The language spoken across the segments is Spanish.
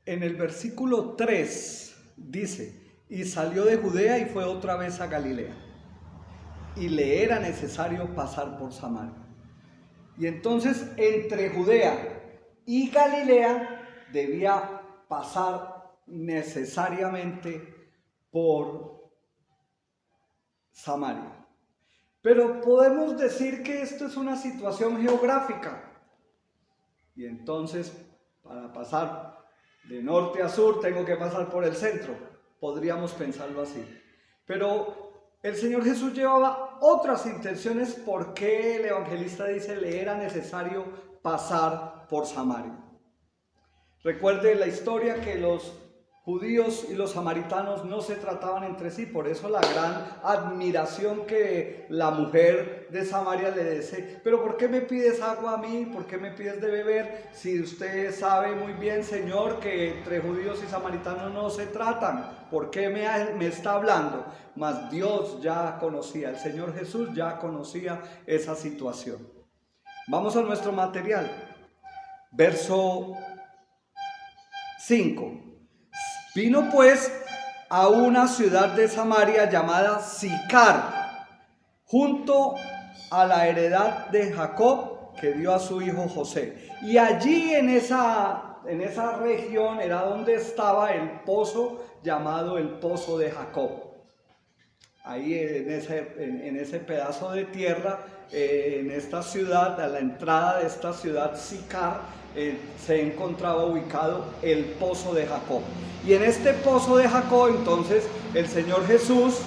En el versículo 3 dice, y salió de Judea y fue otra vez a Galilea, y le era necesario pasar por Samaria. Y entonces entre Judea y Galilea debía pasar necesariamente por Samaria. Pero podemos decir que esto es una situación geográfica. Y entonces, para pasar de norte a sur, tengo que pasar por el centro. Podríamos pensarlo así. Pero el Señor Jesús llevaba otras intenciones porque el evangelista dice le era necesario pasar por Samaria. Recuerde la historia que los judíos y los samaritanos no se trataban entre sí, por eso la gran admiración que la mujer de Samaria le dice, pero ¿por qué me pides agua a mí? ¿Por qué me pides de beber? Si usted sabe muy bien, Señor, que entre judíos y samaritanos no se tratan, ¿por qué me está hablando? Mas Dios ya conocía, el Señor Jesús ya conocía esa situación. Vamos a nuestro material, verso 5. Vino pues a una ciudad de Samaria llamada Sicar, junto a la heredad de Jacob que dio a su hijo José. Y allí en esa región era donde estaba el pozo llamado el pozo de Jacob. Ahí en ese pedazo de tierra, en esta ciudad, a la entrada de esta ciudad Sicar, se encontraba ubicado el pozo de Jacob. Y en este pozo de Jacob, entonces, el Señor Jesús,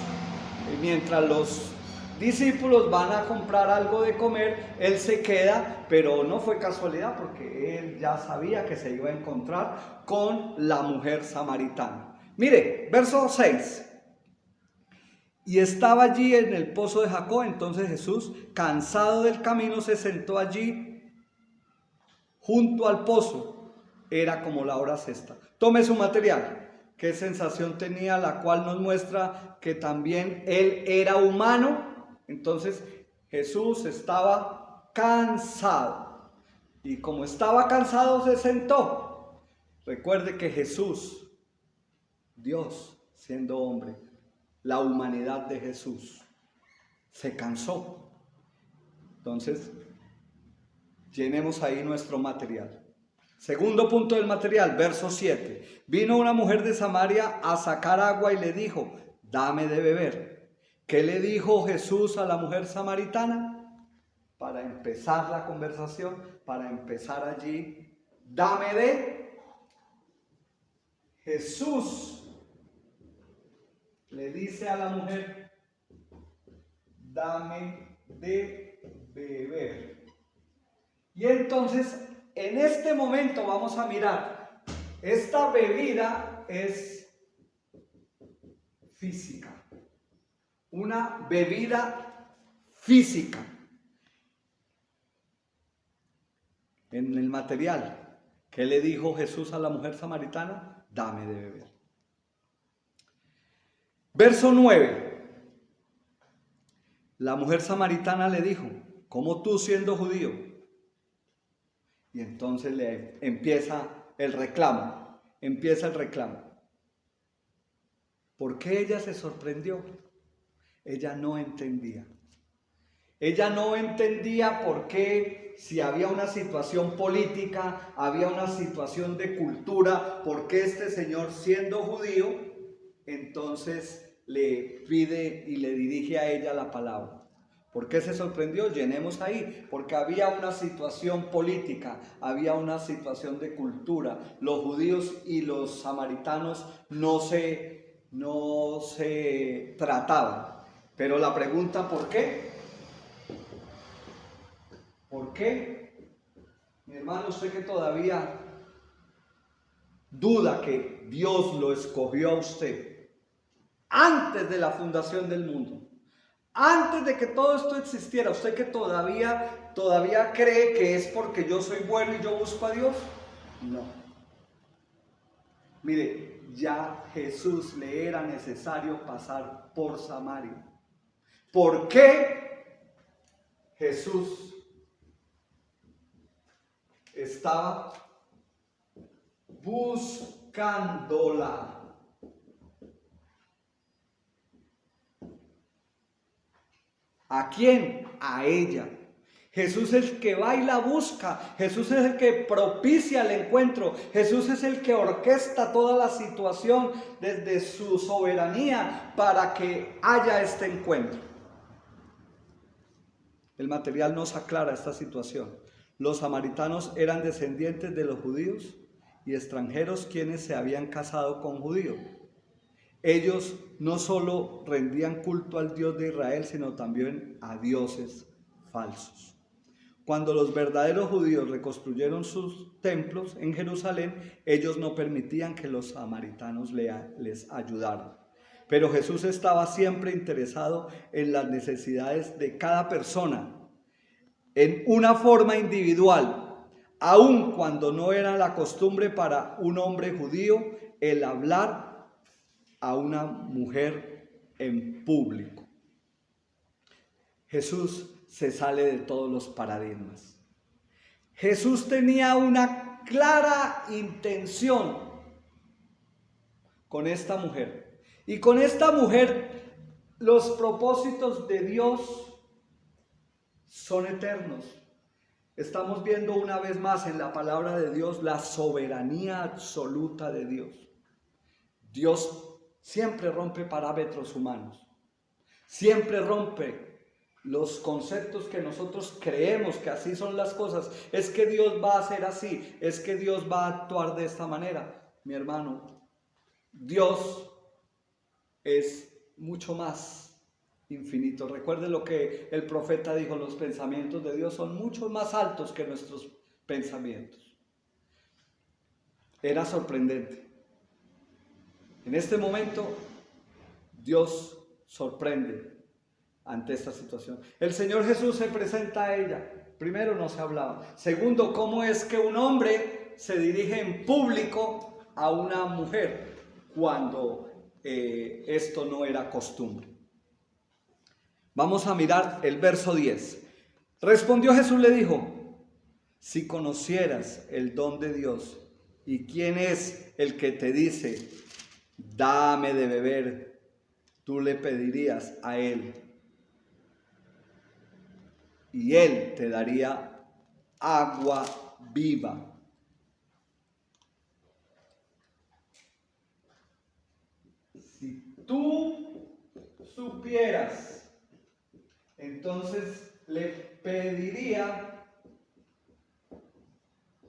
mientras los discípulos van a comprar algo de comer, Él se queda, pero no fue casualidad, porque Él ya sabía que se iba a encontrar con la mujer samaritana. Mire, verso 6. Y estaba allí en el pozo de Jacob, entonces Jesús, cansado del camino, se sentó allí junto al pozo. Era como la hora sexta. Tome su material. ¿Qué sensación tenía? La cual nos muestra que también Él era humano. Entonces Jesús estaba cansado. Y como estaba cansado, se sentó. Recuerde que Jesús, Dios siendo hombre, la humanidad de Jesús, se cansó. Entonces, llenemos ahí nuestro material. Segundo punto del material, verso 7. Vino una mujer de Samaria a sacar agua y le dijo, dame de beber. ¿Qué le dijo Jesús a la mujer samaritana? Para empezar la conversación, para empezar allí, dame de. Jesús le dice a la mujer, dame de beber. Y entonces, en este momento vamos a mirar, esta bebida es física, una bebida física. En el material, ¿qué le dijo Jesús a la mujer samaritana? Dame de beber. Verso 9. La mujer samaritana le dijo, ¿cómo tú siendo judío? Y entonces le empieza el reclamo. ¿Por qué ella se sorprendió? Ella no entendía. Ella no entendía por qué, si había una situación política, había una situación de cultura, por qué este señor siendo judío, entonces le pide y le dirige a ella la palabra. ¿Por qué se sorprendió? Llenemos ahí. Porque había una situación política, había una situación de cultura. Los judíos y los samaritanos no se trataban. Pero la pregunta, ¿por qué? ¿Por qué? Mi hermano, usted que todavía duda que Dios lo escogió a usted antes de la fundación del mundo, antes de que todo esto existiera, usted que todavía cree que es porque yo soy bueno y yo busco a Dios, no. Mire, ya Jesús le era necesario pasar por Samaria. ¿Por qué Jesús estaba buscándola. ¿A quién? A ella. Jesús es el que va y la busca. Jesús es el que propicia el encuentro. Jesús es el que orquesta toda la situación desde su soberanía para que haya este encuentro. El material nos aclara esta situación. Los samaritanos eran descendientes de los judíos y extranjeros quienes se habían casado con judíos. Ellos no solo rendían culto al Dios de Israel, sino también a dioses falsos. Cuando los verdaderos judíos reconstruyeron sus templos en Jerusalén, ellos no permitían que los samaritanos les ayudaran. Pero Jesús estaba siempre interesado en las necesidades de cada persona, en una forma individual, aun cuando no era la costumbre para un hombre judío el hablar a una mujer en público. Jesús se sale de todos los paradigmas. Jesús tenía una clara intención con esta mujer. Y con esta mujer los propósitos de Dios son eternos. Estamos viendo una vez más en la palabra de Dios la soberanía absoluta de Dios. Dios siempre rompe parámetros humanos, siempre rompe los conceptos que nosotros creemos que así son las cosas. Es que Dios va a ser así, es que Dios va a actuar de esta manera. Mi hermano, Dios es mucho más infinito. Recuerde lo que el profeta dijo: los pensamientos de Dios son mucho más altos que nuestros pensamientos. Era sorprendente. En este momento, Dios sorprende ante esta situación. El Señor Jesús se presenta a ella. Primero, no se hablaba. Segundo, ¿cómo es que un hombre se dirige en público a una mujer cuando esto no era costumbre? Vamos a mirar el verso 10. Respondió Jesús, le dijo: si conocieras el don de Dios y quién es el que te dice, dame de beber, tú le pedirías a él y él te daría agua viva. Si tú supieras, entonces le pediría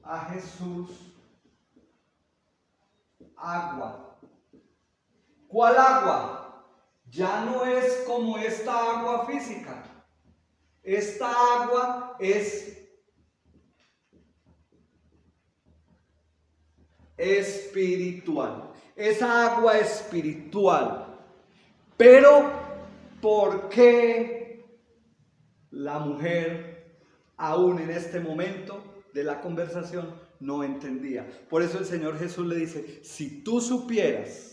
a Jesús agua. ¿Cuál agua? Ya no es como esta agua física. Esta agua es espiritual. Esa agua espiritual. Pero, ¿por qué la mujer, aún en este momento de la conversación, no entendía? Por eso el Señor Jesús le dice: si tú supieras,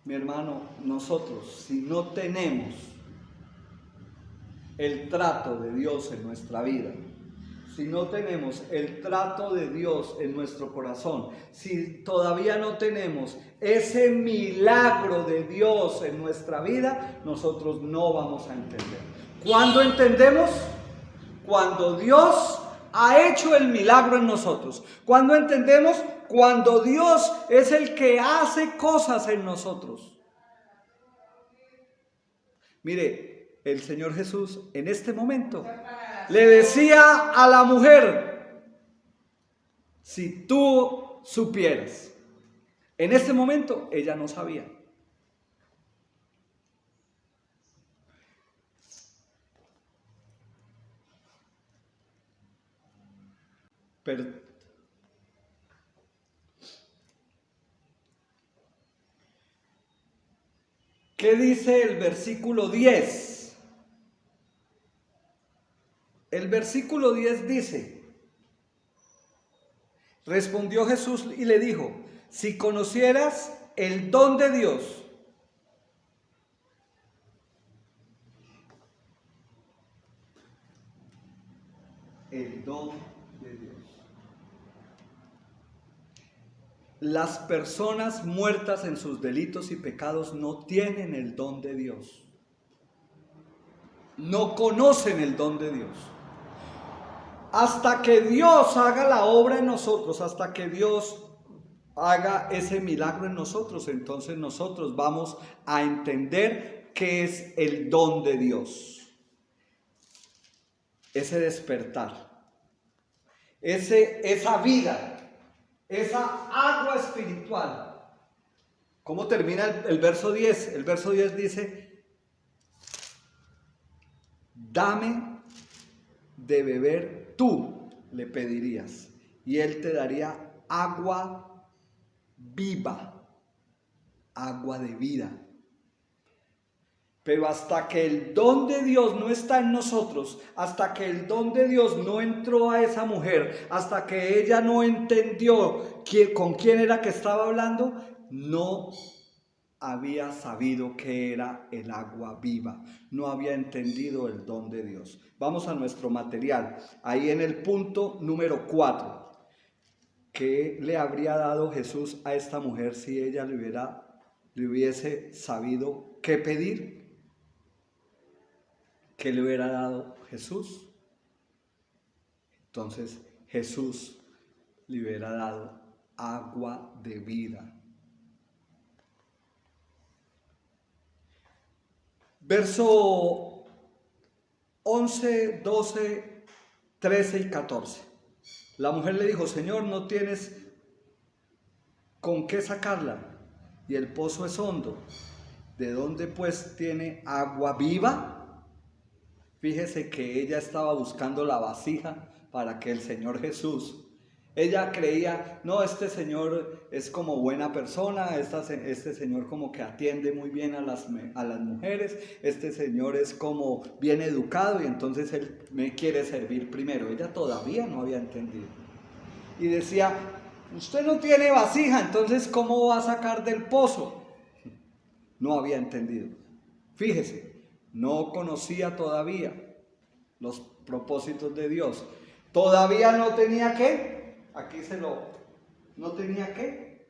mi hermano, nosotros, si no tenemos el trato de Dios en nuestra vida, si no tenemos el trato de Dios en nuestro corazón, si todavía no tenemos ese milagro de Dios en nuestra vida, nosotros no vamos a entender. ¿Cuándo entendemos? Cuando Dios ha hecho el milagro en nosotros. ¿Cuándo entendemos? Cuando Dios es el que hace cosas en nosotros. Mire, el Señor Jesús en este momento le decía a la mujer: si tú supieras. En este momento ella no sabía. Pero ¿qué dice el versículo 10? El versículo 10 dice: respondió Jesús y le dijo: si conocieras el don de Dios el don de Dios. Las personas muertas en sus delitos y pecados no tienen el don de Dios. No conocen el don de Dios. Hasta que Dios haga la obra en nosotros, hasta que Dios haga ese milagro en nosotros, entonces nosotros vamos a entender qué es el don de Dios. Ese despertar, esa vida, esa agua espiritual. ¿Cómo termina el verso 10? El verso 10 dice: dame de beber, tú le pedirías, y él te daría agua viva, agua de vida. Pero hasta que el don de Dios no está en nosotros, hasta que el don de Dios no entró a esa mujer, hasta que ella no entendió con quién era que estaba hablando, no había sabido qué era el agua viva, no había entendido el don de Dios. Vamos a nuestro material, ahí en el punto número 4. ¿Qué le habría dado Jesús a esta mujer si ella le hubiese sabido qué pedir? ¿Qué le hubiera dado Jesús? Entonces Jesús le hubiera dado agua de vida. Verso 11, 12, 13 y 14. La mujer le dijo: Señor, no tienes con qué sacarla, y el pozo es hondo. ¿De dónde pues tiene agua viva? Fíjese que ella estaba buscando la vasija para que el Señor Jesús, ella creía, no, este Señor es como buena persona, este Señor como que atiende muy bien a las mujeres, este Señor es como bien educado y entonces Él me quiere servir primero. Ella todavía no había entendido. Y decía: usted no tiene vasija, entonces ¿cómo va a sacar del pozo? No había entendido. Fíjese, no conocía todavía los propósitos de Dios. Todavía no tenía qué. No tenía qué.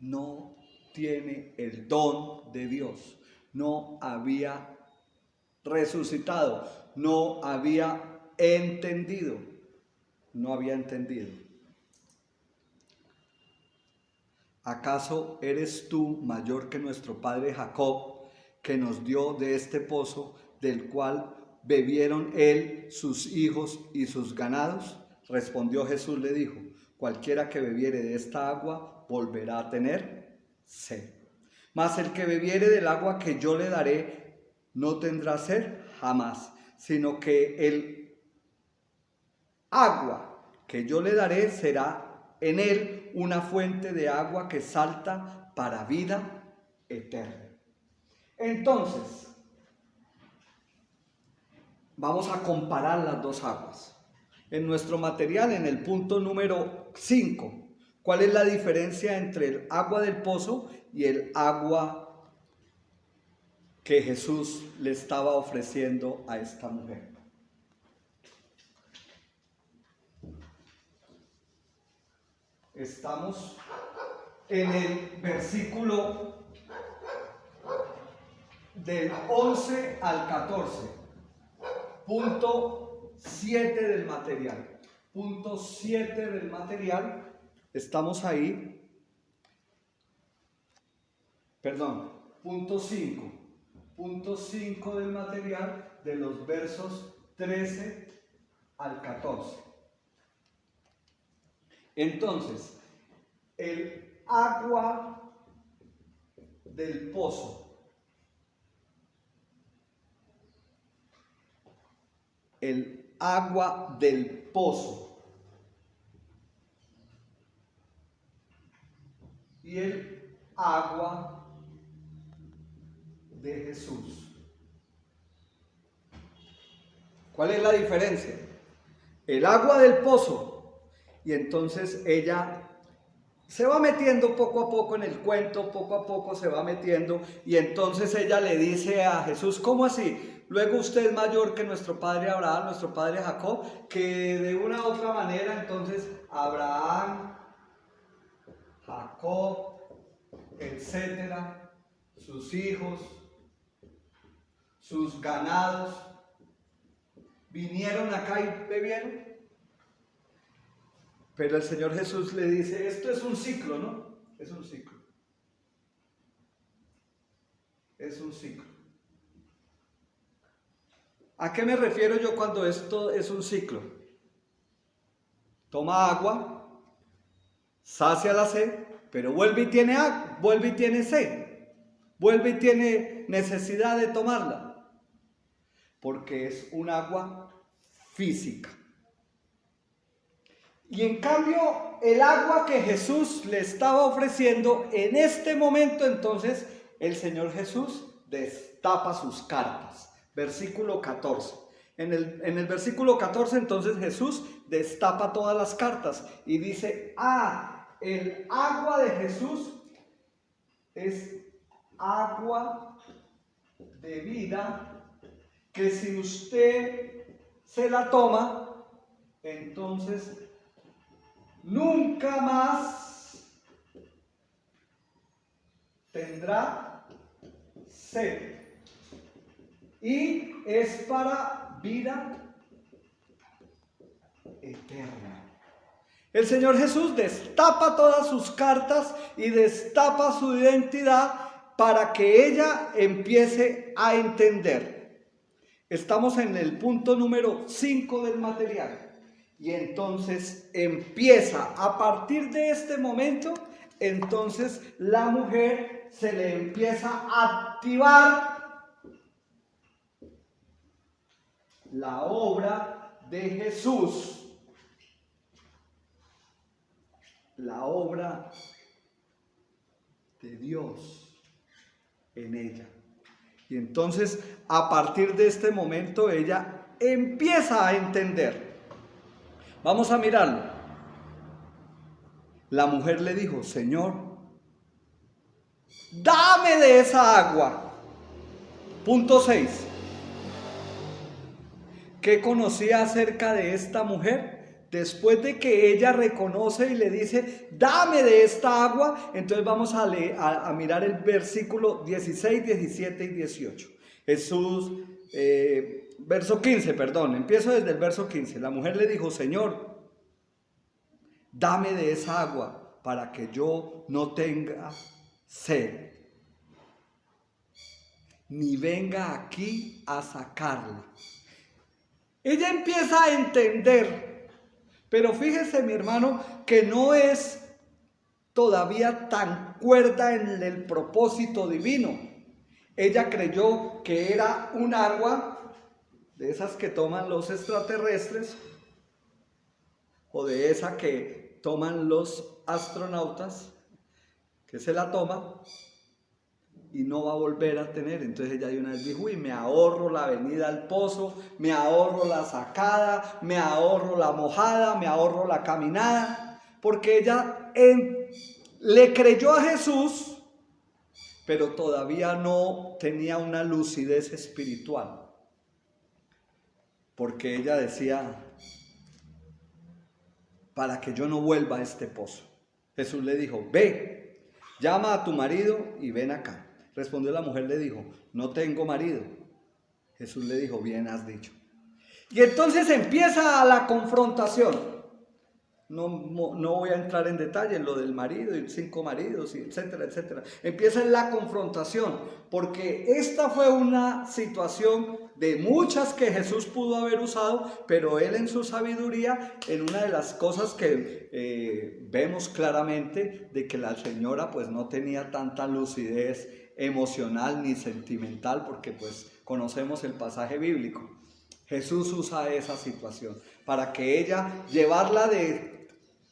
No tiene el don de Dios. No había resucitado. No había entendido. No había entendido. ¿Acaso eres tú mayor que nuestro padre Jacob, que nos dio de este pozo, del cual bebieron él, sus hijos y sus ganados? Respondió Jesús, le dijo: cualquiera que bebiere de esta agua volverá a tener sed. Mas el que bebiere del agua que yo le daré no tendrá sed jamás, sino que el agua que yo le daré será en él una fuente de agua que salta para vida eterna. Entonces, vamos a comparar las dos aguas. En nuestro material, en el punto número 5, ¿cuál es la diferencia entre el agua del pozo y el agua que Jesús le estaba ofreciendo a esta mujer? Estamos en el versículo del 11 al 14, punto 7 del material. Punto 7 del material, estamos ahí, perdón, punto 5. Punto 5 del material, de los versos 13 al 14. Entonces, el agua del pozo, el agua del pozo y el agua de Jesús. ¿Cuál es la diferencia? El agua del pozo. Y entonces ella se va metiendo poco a poco en el cuento, poco a poco se va metiendo, y entonces ella le dice a Jesús, ¿cómo así? Luego usted es mayor que nuestro padre Abraham, nuestro padre Jacob, que de una u otra manera entonces Abraham, Jacob, etcétera, sus hijos, sus ganados, vinieron acá y bebieron. Pero el Señor Jesús le dice, esto es un ciclo, ¿no? Es un ciclo. Es un ciclo. ¿A qué me refiero yo cuando esto es un ciclo? Toma agua, sacia la sed, pero vuelve y tiene agua, vuelve y tiene sed, vuelve y tiene necesidad de tomarla, porque es un agua física. Y en cambio, el agua que Jesús le estaba ofreciendo, en este momento entonces, el Señor Jesús destapa sus cartas. Versículo 14. En el versículo 14 entonces Jesús destapa todas las cartas y dice, el agua de Jesús es agua de vida, que si usted se la toma, entonces nunca más tendrá sed. Y es para vida eterna. El Señor Jesús destapa todas sus cartas y destapa su identidad para que ella empiece a entender. Estamos en el punto número 5 del material. Y entonces empieza, a partir de este momento, entonces la mujer se le empieza a activar la obra de Jesús, la obra de Dios en ella. Y entonces, a partir de este momento, ella empieza a entender. Vamos a mirarlo. La mujer le dijo, Señor, dame de esa agua. Punto 6. ¿Qué conocía acerca de esta mujer? Después de que ella reconoce y le dice, dame de esta agua, entonces vamos a mirar el versículo 16, 17 y 18. Jesús, verso 15, perdón, empiezo desde el verso 15. La mujer le dijo, Señor, dame de esa agua para que yo no tenga sed, ni venga aquí a sacarla. Ella empieza a entender, pero fíjese mi hermano que no es todavía tan cuerda en el propósito divino. Ella creyó que era un agua de esas que toman los extraterrestres o de esa que toman los astronautas, que se la toma y no va a volver a tener. Entonces ella de una vez dijo, uy, me ahorro la venida al pozo, me ahorro la sacada, me ahorro la mojada, me ahorro la caminada, porque ella le creyó a Jesús, pero todavía no tenía una lucidez espiritual, porque ella decía, para que yo no vuelva a este pozo. Jesús le dijo, ve, llama a tu marido y ven acá. Respondió la mujer, le dijo, no tengo marido. Jesús le dijo, bien has dicho. Y entonces empieza la confrontación. No voy a entrar en detalle en lo del marido y 5 maridos, etcétera, etcétera. Empieza la confrontación, porque esta fue una situación de muchas que Jesús pudo haber usado, pero él en su sabiduría, en una de las cosas que vemos claramente, de que la señora pues no tenía tanta lucidez emocional ni sentimental, porque pues conocemos el pasaje bíblico. Jesús usa esa situación para que ella, llevarla de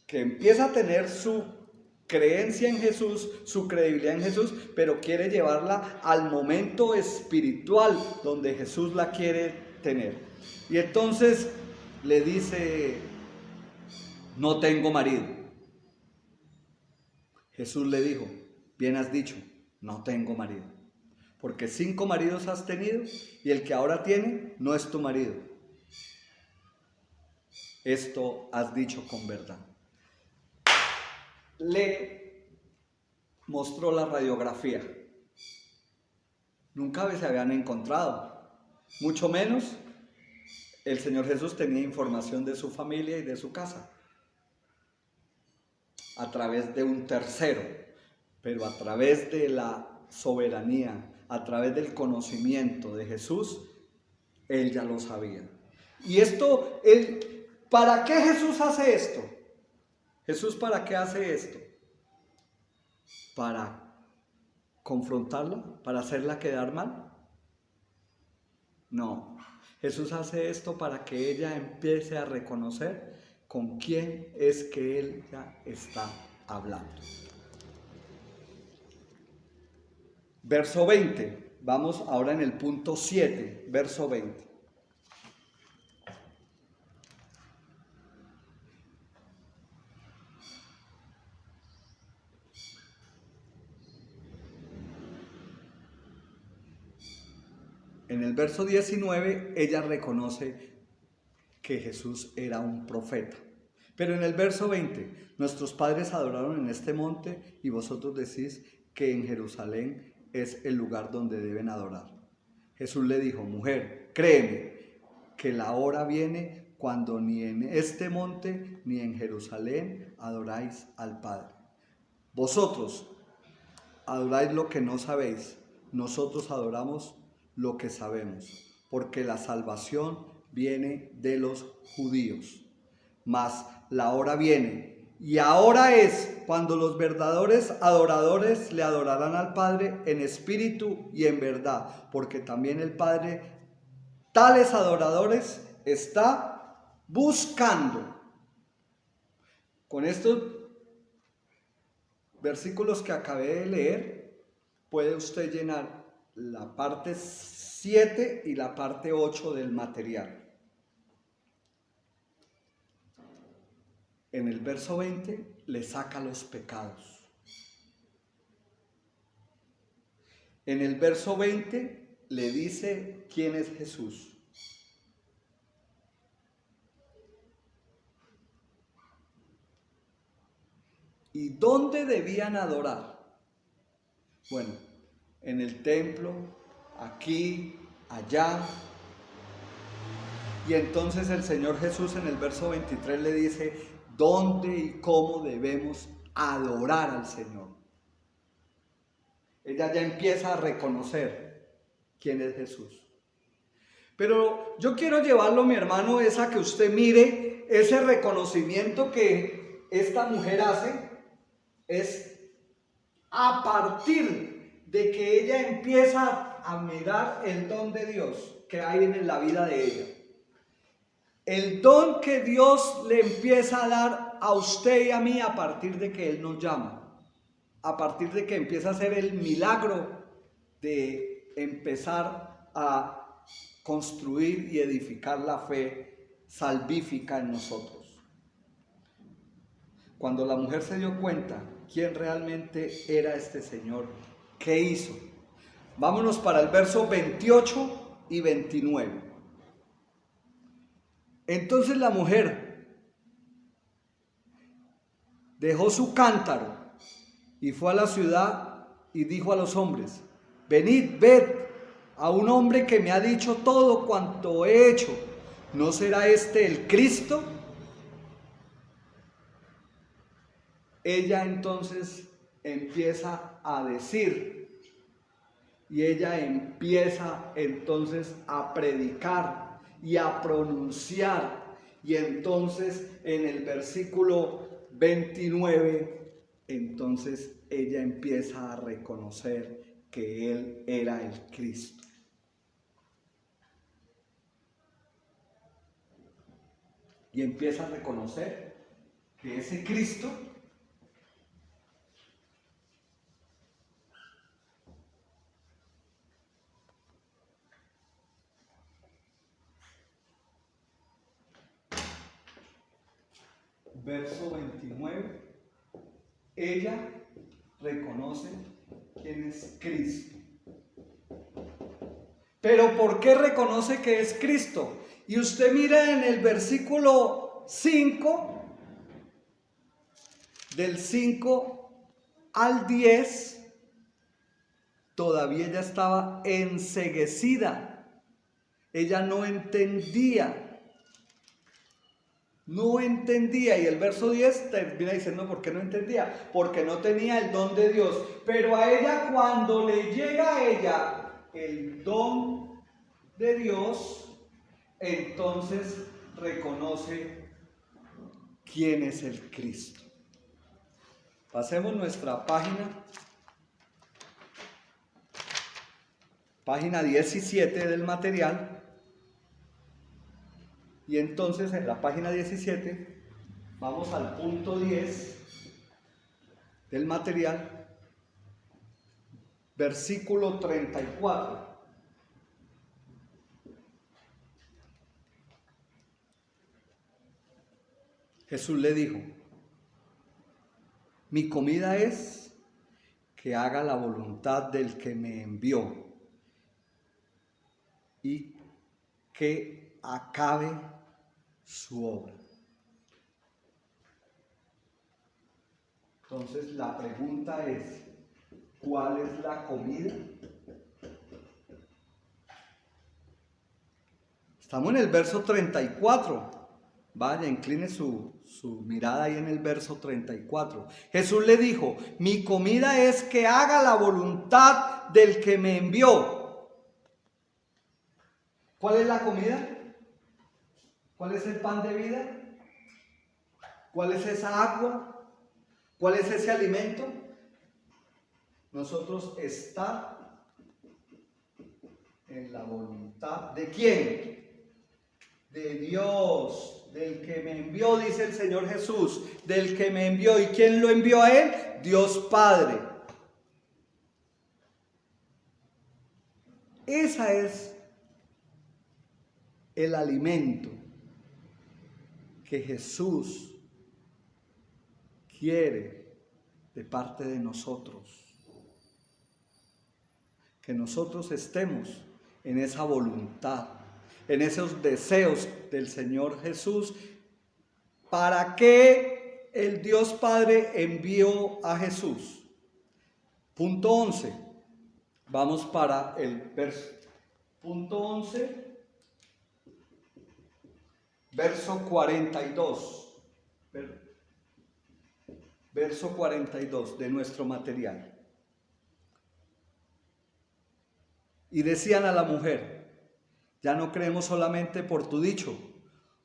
que empieza a tener su creencia en Jesús, su credibilidad en Jesús, pero quiere llevarla al momento espiritual donde Jesús la quiere tener. Y entonces le dice, no tengo marido. Jesús le dijo, bien has dicho, no tengo marido. Porque 5 maridos has tenido y el que ahora tiene no es tu marido. Esto has dicho con verdad. Le mostró la radiografía. Nunca se habían encontrado. Mucho menos el Señor Jesús tenía información de su familia y de su casa. A través de un tercero, pero a través de la soberanía, a través del conocimiento de Jesús, él ya lo sabía. Y esto, ¿para qué Jesús hace esto? Jesús, ¿para qué hace esto? ¿Para confrontarla? ¿Para hacerla quedar mal? No. Jesús hace esto para que ella empiece a reconocer con quién es que él ya está hablando. Verso 20. Vamos ahora en el punto 7, verso 20. En el verso 19, ella reconoce que Jesús era un profeta. Pero en el verso 20, nuestros padres adoraron en este monte y vosotros decís que en Jerusalén es el lugar donde deben adorar. Jesús le dijo, mujer, créeme que la hora viene cuando ni en este monte ni en Jerusalén adoráis al Padre. Vosotros adoráis lo que no sabéis, nosotros adoramos lo que sabemos, porque la salvación viene de los judíos. Mas la hora viene, y ahora es cuando los verdaderos adoradores le adorarán al Padre en espíritu y en verdad, porque también el Padre tales adoradores está buscando. Con estos versículos que acabé de leer, puede usted llenar la parte 7 y la parte 8 del material. En el verso 20 le saca los pecados. En el verso 20 le dice quién es Jesús. ¿Y dónde debían adorar? Bueno, en el templo, aquí, allá. Y entonces el Señor Jesús en el verso 23 le dice, ¿dónde y cómo debemos adorar al Señor? Ella ya empieza a reconocer quién es Jesús. Pero yo quiero llevarlo, mi hermano, es a que usted mire ese reconocimiento que esta mujer hace, es a partir de que ella empieza a mirar el don de Dios que hay en la vida de ella. El don que Dios le empieza a dar a usted y a mí a partir de que Él nos llama, a partir de que empieza a hacer el milagro de empezar a construir y edificar la fe salvífica en nosotros. Cuando la mujer se dio cuenta quién realmente era este Señor, ¿qué hizo? Vámonos para el verso 28 y 29. Entonces la mujer dejó su cántaro y fue a la ciudad y dijo a los hombres, venid, ved a un hombre que me ha dicho todo cuanto he hecho, ¿no será este el Cristo? Ella entonces empieza a decir y ella empieza entonces a predicar y a pronunciar, y entonces en el versículo 29 entonces ella empieza a reconocer que Él era el Cristo. Y empieza a reconocer que ese Cristo verso 29, ella reconoce quién es Cristo. Pero ¿por qué reconoce que es Cristo? Y usted mira en el versículo 5, del 5 al 10, todavía ella estaba enceguecida. Ella no entendía. Y el verso 10 termina diciendo ¿por qué no entendía? Porque no tenía el don de Dios. Pero a ella, cuando le llega a ella el don de Dios, entonces reconoce quién es el Cristo. Pasemos nuestra página 17 del material. Y entonces en la página 17 vamos al punto 10 del material, versículo 34. Jesús le dijo: mi comida es que haga la voluntad del que me envió y que acabe su obra. Entonces la pregunta es, ¿cuál es la comida? Estamos en el verso 34. Vaya, incline su mirada ahí en el verso 34. Jesús le dijo: mi comida es que haga la voluntad del que me envió. ¿Cuál es la comida? ¿Cuál es el pan de vida? ¿Cuál es esa agua? ¿Cuál es ese alimento? Nosotros está en la voluntad ¿de quién? De Dios, del que me envió, dice el Señor Jesús, del que me envió. ¿Y quién lo envió a él? Dios Padre. Esa es el alimento que Jesús quiere de parte de nosotros. Que nosotros estemos en esa voluntad, en esos deseos del Señor Jesús, para que el Dios Padre envió a Jesús. Punto 11. Vamos para el verso. Punto 11. Verso 42. Verso 42 de nuestro material. Y decían a la mujer: ya no creemos solamente por tu dicho,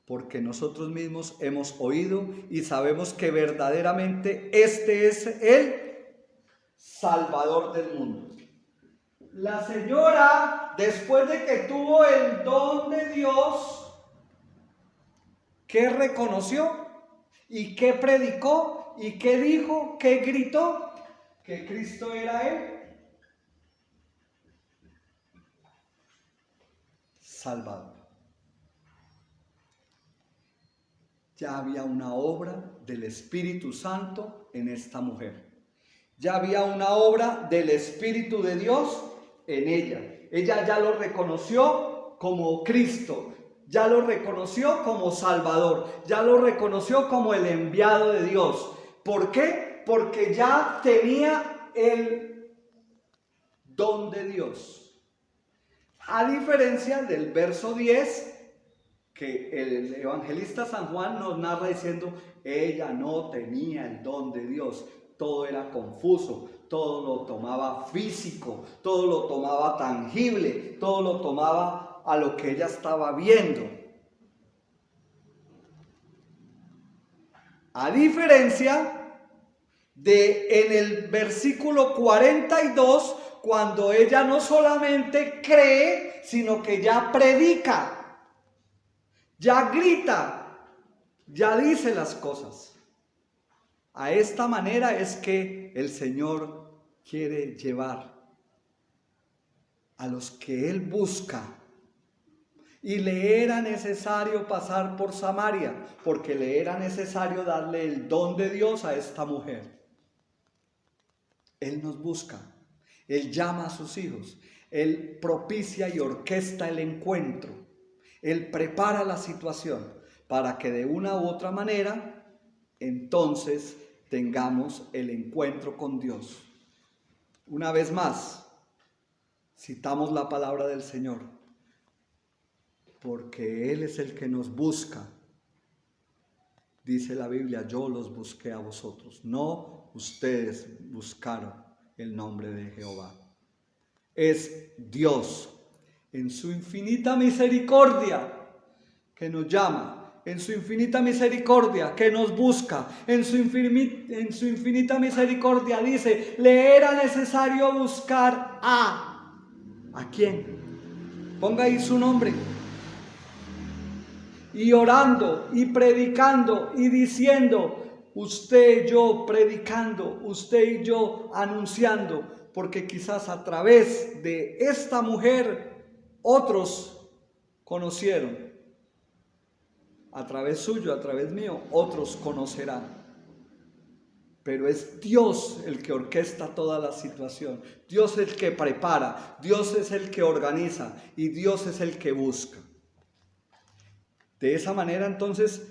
porque nosotros mismos hemos oído y sabemos que verdaderamente este es el Salvador del mundo. La señora, después de que tuvo el don de Dios, ¿qué reconoció? ¿Y qué predicó? ¿Y qué dijo? ¿Qué gritó? Que Cristo era él Salvador. Ya había una obra del Espíritu Santo en esta mujer. Ya había una obra del Espíritu de Dios en ella. Ella ya lo reconoció como Cristo. Ya lo reconoció como Salvador. Ya lo reconoció como el enviado de Dios. ¿Por qué? Porque ya tenía el don de Dios. A diferencia del verso 10, que el evangelista San Juan nos narra diciendo: ella no tenía el don de Dios. Todo era confuso, todo lo tomaba físico, todo lo tomaba tangible, todo lo tomaba a lo que ella estaba viendo. A diferencia de en el versículo 42, cuando ella no solamente cree, sino que ya predica, ya grita, ya dice las cosas. A esta manera es que el Señor quiere llevar a los que Él busca. Y le era necesario pasar por Samaria, porque le era necesario darle el don de Dios a esta mujer. Él nos busca, Él llama a sus hijos, Él propicia y orquesta el encuentro, Él prepara la situación para que de una u otra manera entonces tengamos el encuentro con Dios. Una vez más, citamos la palabra del Señor, porque Él es el que nos busca. Dice la Biblia, yo los busqué a vosotros, no ustedes buscaron el nombre de Jehová. Es Dios, en su infinita misericordia, que nos llama, en su infinita misericordia, que nos busca, en su infinita misericordia dice, le era necesario buscar ¿a quién? Ponga ahí su nombre. Y orando y predicando y diciendo, usted y yo predicando, usted y yo anunciando, porque quizás a través de esta mujer otros conocieron, a través suyo, a través mío, otros conocerán. Pero es Dios el que orquesta toda la situación, Dios es el que prepara, Dios es el que organiza y Dios es el que busca. De esa manera, entonces,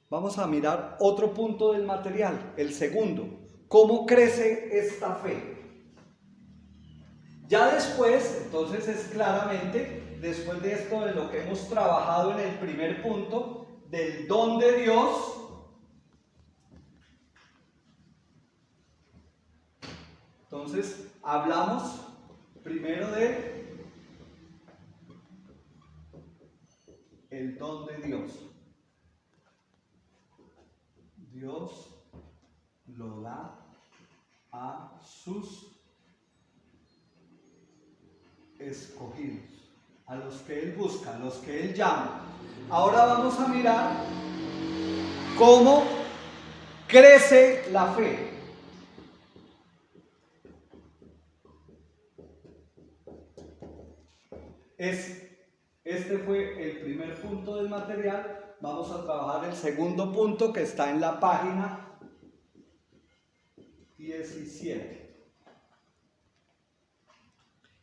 vamos a mirar otro punto del material, el segundo. ¿Cómo crece esta fe? Ya después, entonces es claramente, después de esto de lo que hemos trabajado en el primer punto, del don de Dios, entonces hablamos primero de el don de Dios. Dios lo da a sus escogidos, a los que Él busca, a los que Él llama. Ahora vamos a mirar cómo crece la fe. Este fue el primer punto del material. Vamos a trabajar el segundo punto que está en la página 17.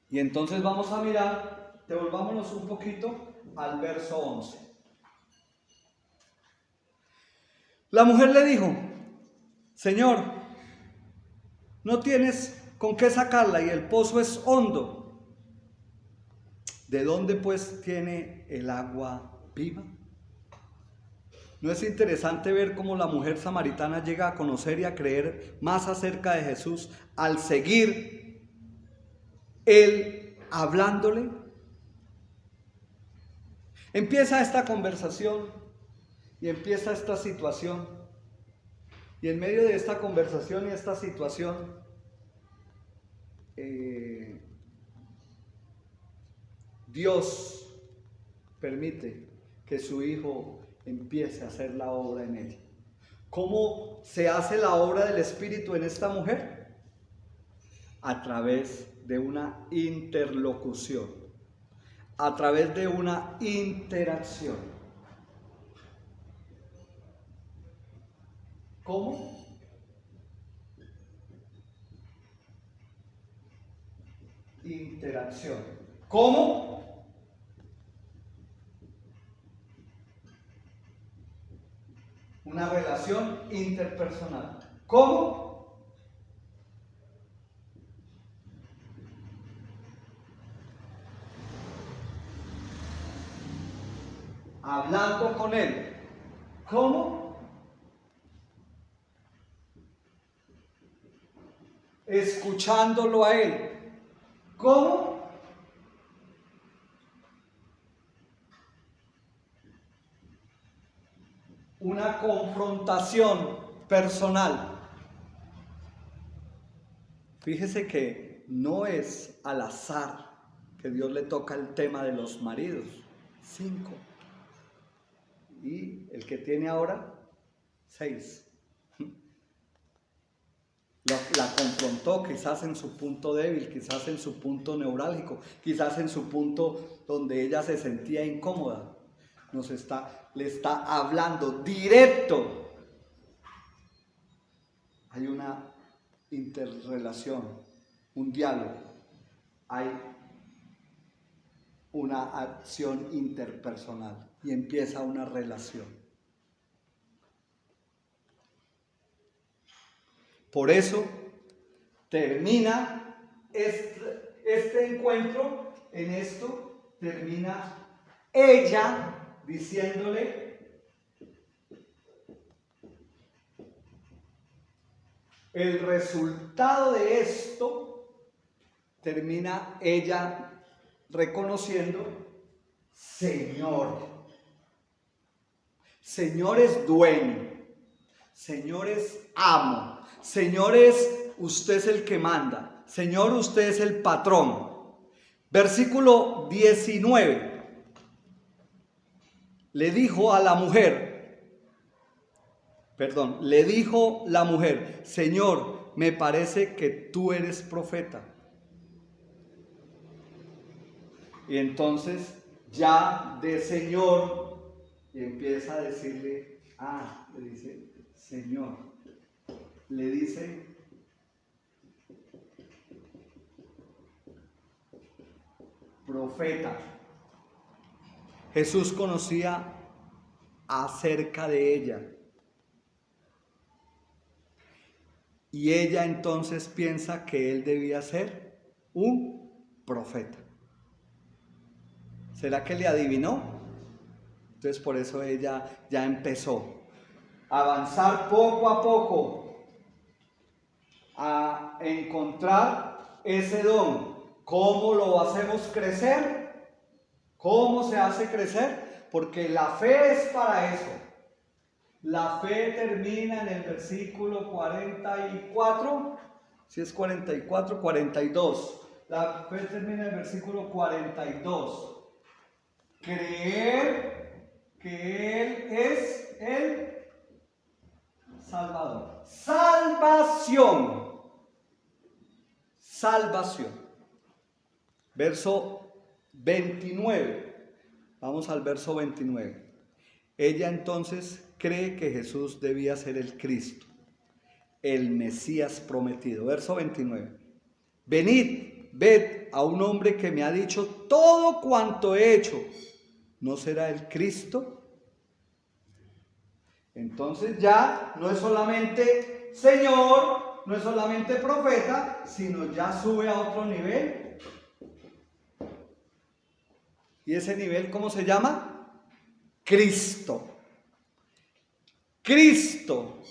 Y entonces vamos a mirar, devolvámonos un poquito al verso 11. La mujer le dijo, Señor, no tienes con qué sacarla y el pozo es hondo. ¿De dónde pues tiene el agua viva? ¿No es interesante ver cómo la mujer samaritana llega a conocer y a creer más acerca de Jesús al seguir Él hablándole? Empieza esta conversación y empieza esta situación. Y en medio de esta conversación y esta situación, Dios permite que su Hijo empiece a hacer la obra en ella. ¿Cómo se hace la obra del Espíritu en esta mujer? A través de una interlocución, a través de una interacción. ¿Cómo? Interacción. ¿Cómo? Una relación interpersonal. ¿Cómo? Hablando con Él. ¿Cómo? Escuchándolo a Él. ¿Cómo? Una confrontación personal. Fíjese que no es al azar que Dios le toca el tema de los maridos. 5. Y el que tiene ahora, 6. La confrontó quizás en su punto débil, quizás en su punto neurálgico, quizás en su punto donde ella se sentía incómoda. Le está hablando directo. Hay una interrelación, un diálogo, hay una acción interpersonal y empieza una relación. Por eso termina este encuentro, en esto termina ella diciéndole: el resultado de esto, termina ella reconociendo: Señor. Señor es dueño, Señor es amo, Señor es, usted es el que manda, Señor, usted es el patrón. Versículo 19. Le dijo la mujer, Señor, me parece que tú eres profeta. Y entonces ya de Señor empieza a decirle, le dice Señor, le dice profeta. Jesús conocía acerca de ella. Y ella entonces piensa que él debía ser un profeta. ¿Será que le adivinó? Entonces por eso ella ya empezó a avanzar poco a poco, a encontrar ese don. ¿Cómo lo hacemos crecer? ¿Cómo se hace crecer? Porque la fe es para eso. La fe termina en el versículo 44, si es 44, 42. La fe termina en el versículo 42. Creer que Él es el Salvador. Salvación. Salvación. Verso 29. Vamos al verso 29. Ella entonces cree que Jesús debía ser el Cristo, el Mesías prometido. Verso 29. Venid, ved a un hombre que me ha dicho todo cuanto he hecho. ¿No será el Cristo? Entonces ya no es solamente Señor, no es solamente profeta, sino ya sube a otro nivel. ¿Y ese nivel cómo se llama? Cristo. Cristo.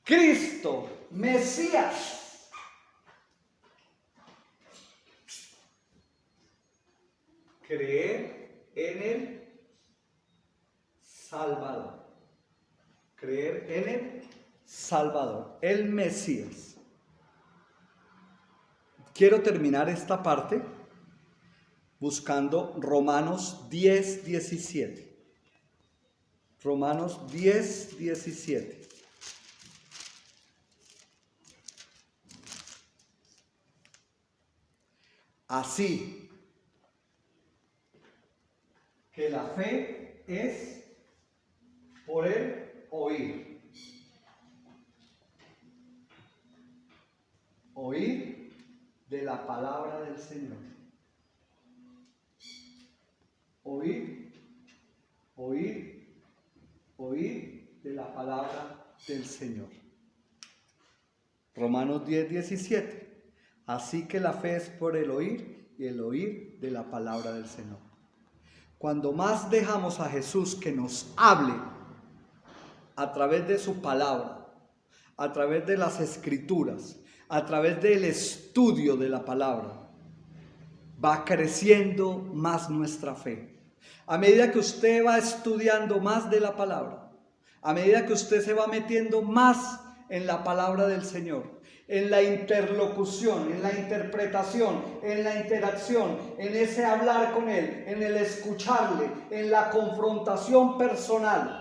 Cristo, Mesías. Creer en el Salvador. Creer en el Salvador, el Mesías. Quiero terminar esta parte buscando Romanos 10, 17. Romanos 10, 17. Así que la fe es por el oír. Oír de la palabra del Señor. Oír, oír, oír de la palabra del Señor. Romanos 10, 17. Así que la fe es por el oír y el oír de la palabra del Señor. Cuando más dejamos a Jesús que nos hable a través de su palabra, a través de las escrituras, a través del estudio de la palabra, va creciendo más nuestra fe. A medida que usted va estudiando más de la palabra, a medida que usted se va metiendo más en la palabra del Señor, en la interlocución, en la interpretación, en la interacción, en ese hablar con Él, en el escucharle, en la confrontación personal.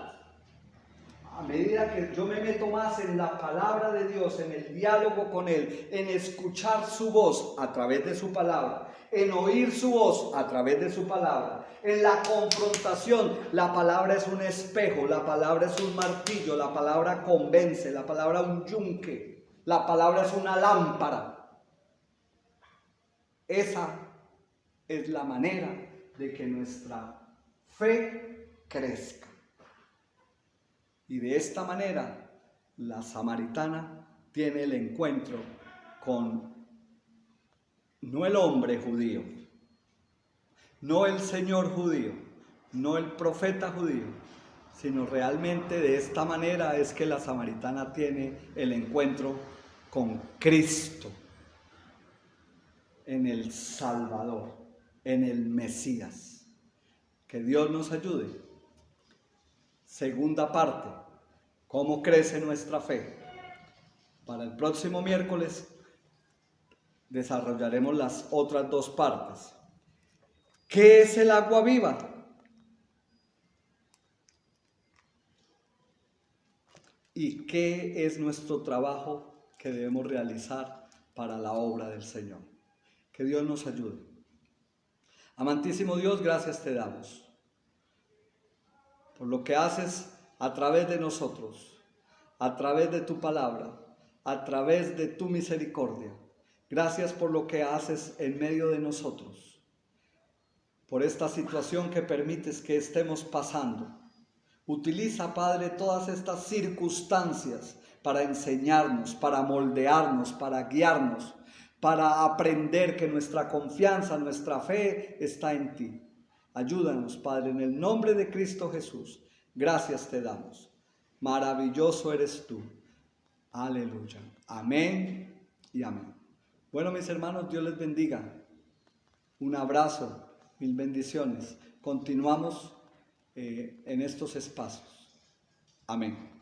A medida que yo me meto más en la palabra de Dios, en el diálogo con Él, en escuchar su voz a través de su palabra, en oír su voz a través de su palabra, en la confrontación, la palabra es un espejo, la palabra es un martillo, la palabra convence, la palabra un yunque. La palabra es una lámpara. Esa es la manera de que nuestra fe crezca. Y de esta manera, la samaritana tiene el encuentro con no el hombre judío, no el Señor judío, no el profeta judío, sino realmente de esta manera es que la samaritana tiene el encuentro con Cristo, en el Salvador, en el Mesías. Que Dios nos ayude. Segunda parte, ¿cómo crece nuestra fe? Para el próximo miércoles desarrollaremos las otras dos partes. ¿Qué es el agua viva? ¿Y qué es nuestro trabajo que debemos realizar para la obra del Señor? Que Dios nos ayude. Amantísimo Dios, gracias te damos por lo que haces a través de nosotros, a través de tu palabra, a través de tu misericordia. Gracias por lo que haces en medio de nosotros, por esta situación que permites que estemos pasando. Utiliza, Padre, todas estas circunstancias para enseñarnos, para moldearnos, para guiarnos, para aprender que nuestra confianza, nuestra fe está en ti. Ayúdanos, Padre, en el nombre de Cristo Jesús. Gracias te damos. Maravilloso eres tú. Aleluya. Amén y amén. Bueno, mis hermanos, Dios les bendiga. Un abrazo, mil bendiciones. Continuamos en estos espacios. Amén.